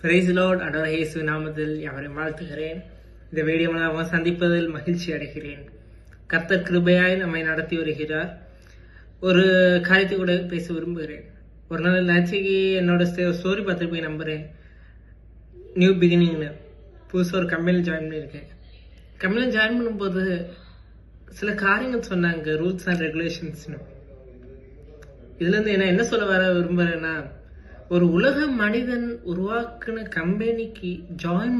Price Lord. ஆண்டவர் இயேசு நாமத்தில் யாவரையும் வாழ்த்துகிறேன். இந்த வீடியோவில் நாம் சந்திப்பதில் மகிழ்ச்சி அடைகிறேன். கர்த்தர் கிருபையாய் நம்மை நடத்தி வருகிறார். ஒரு காரியத்தை கூட பேச விரும்புகிறேன். ஒரு நாள் நேற்றுக்கு என்னோட ஸ்டோரி பார்த்துட்டு நம்புகிறேன். நியூ பிகினிங்னு புதுசாக ஒரு கம்பெனியில் ஜாயின் பண்ணியிருக்கேன். கம்பெனியில் ஜாயின் பண்ணும்போது சில காரியங்கள் சொன்னாங்க, ரூல்ஸ் அண்ட் ரெகுலேஷன்ஸ்னு. இதுலேருந்து என்ன சொல்ல வர விரும்புகிறேன்னா, ஒரு உலக மனிதன் உருவாக்குன கம்பெனிக்கு ஜாயின்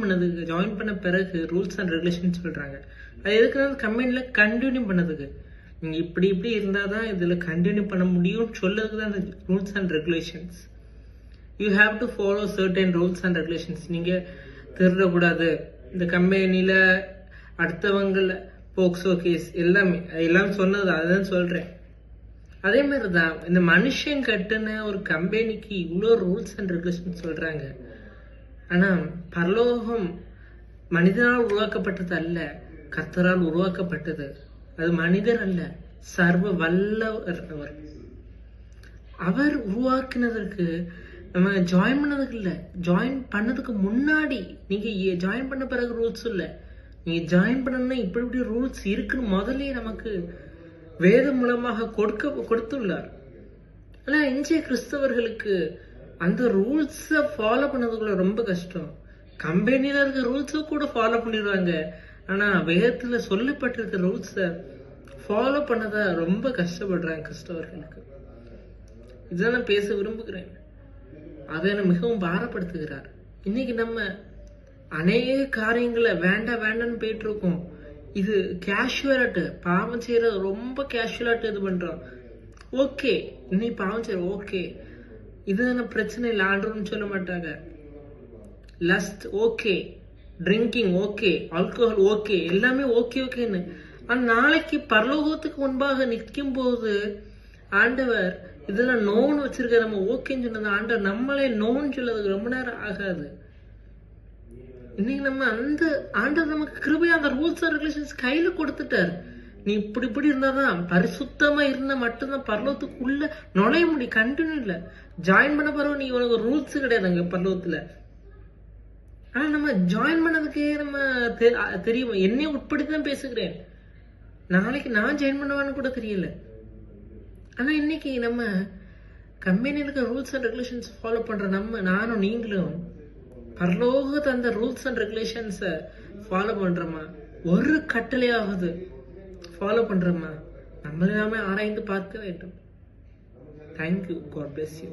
பண்ண பிறகு ரூல்ஸ் அண்ட் ரெகுலேஷன் சொல்றாங்க. அது எதுக்குன்னா கம்பெனியில் கண்டினியூ பண்ணதுக்கு. நீங்க இப்படி இப்படி இருந்தால் தான் இதில் கண்டினியூ பண்ண முடியும்னு சொல்லதுக்கு தான் அந்த rules and regulations. You have to follow certain rules and regulations. நீங்கள் திருடக்கூடாது. இந்த கம்பெனியில் அடுத்தவங்கள போக்சோ கேஸ் எல்லாமே சொன்னது அதுதான் சொல்கிறேன். அதே மாதிரி தான் இந்த மனுஷன் கட்டுன ஒரு கம்பெனிக்கு இவ்வளோ ரூல்ஸ் அண்ட் ரெகுலேஷன் சொல்றாங்க. ஆனா பரலோகம் மனிதனால் உருவாக்கப்பட்டது அல்ல, கர்த்தரால் உருவாக்கப்பட்டது. அது மனிதர் அல்ல, சர்வ வல்லவர் அவர். அவர் உருவாக்கினதற்கு நம்ம ஜாயின் பண்ணதுக்கு இல்லை, ஜாயின் பண்ணதுக்கு முன்னாடி. நீங்க ஜாயின் பண்ண பிறகு ரூல்ஸ் இல்லை, நீங்க ஜாயின் பண்ணணும்னா இப்படி இப்படி ரூல்ஸ் இருக்குன்னு முதலே நமக்கு வேதம் மூலமாக கொடுத்துள்ளார். ஆனா இன்றைய கிறிஸ்தவர்களுக்கு அந்த ரூல்ஸை ஃபாலோ பண்ணதுக்குள்ள ரொம்ப கஷ்டம். கம்பெனியில இருக்க ரூல்ஸை கூட ஃபாலோ பண்ணிடுவாங்க, ஆனா வேதத்துல சொல்லப்பட்டிருக்க ரூல்ஸை ஃபாலோ பண்ணதா ரொம்ப கஷ்டப்படுறாங்க கிறிஸ்தவர்களுக்கு. இதுதான் நான் பேச விரும்புகிறேன். அதை என்ன மிகவும் பாரப்படுத்துகிறார். இன்னைக்கு நம்ம அநேக காரியங்களை வேண்டாம்னு போயிட்டு இருக்கோம். இது கேஷுவலாட்டு பாவம் செய்யறது ரொம்ப கேஷுவலாட்டு இது பண்றோம். ஓகே, இன்னைக்கு பாவம் செய்யற ஓகே, இதுதான பிரச்சனை இல்லை, ஆண்டவர்னு சொல்ல மாட்டாங்க. Lust okay, drinking okay, alcohol okay, எல்லாமே ஓகேன்னு. ஆனா நாளைக்கு பரலோகத்துக்கு முன்பாக நிற்கும் போது ஆண்டவர் இதெல்லாம் நோன்னு வச்சிருக்க, நம்ம ஓகேன்னு சொன்னது ஆண்டவர் நம்மளே நோன்னு சொல்லதுக்கு ரொம்ப நேரம் ஆகாது. இன்னைக்கு நம்ம அந்த ஆண்டவர் நமக்கு கிருபையா அந்த ரூல்ஸ் அண்ட் ரெகுலேஷன்ஸ் கையில கொடுத்துட்டார். நீ இப்படி இருந்தாதான், பரிசுத்தமா இருந்தா மட்டும்தான் பரலோகத்துக்குள்ள நுழைய முடியும். கண்டினியூ இல்ல, ஜாயின் பண்ண பிறகு நீ உனக்கு ரூல்ஸ் கிடையாதுங்க பரலோகத்துல. ஆனா நம்ம ஜாயின் பண்ணதுக்கே நம்ம தெரியும். என்னைய உட்படுத்திதான் பேசுகிறேன். நாளைக்கு நான் ஜாயின் பண்ணுவான்னு கூட தெரியல. ஆனா இன்னைக்கு நம்ம கம்பெனியில் இருக்க ரூல்ஸ் அண்ட் ரெகுலேஷன்ஸ் ஃபாலோ பண்ற நானும் நீங்களும் பரலோகத்தை அந்த ரூல்ஸ் அண்ட் ரெகுலேஷன்ஸை ஃபாலோ பண்றோமா? ஒரு கட்டளையாவது ஃபாலோ பண்றோமா? நம்மளாமே ஆராய்ந்து பார்க்க வேண்டும். தேங்க்யூ. God bless you.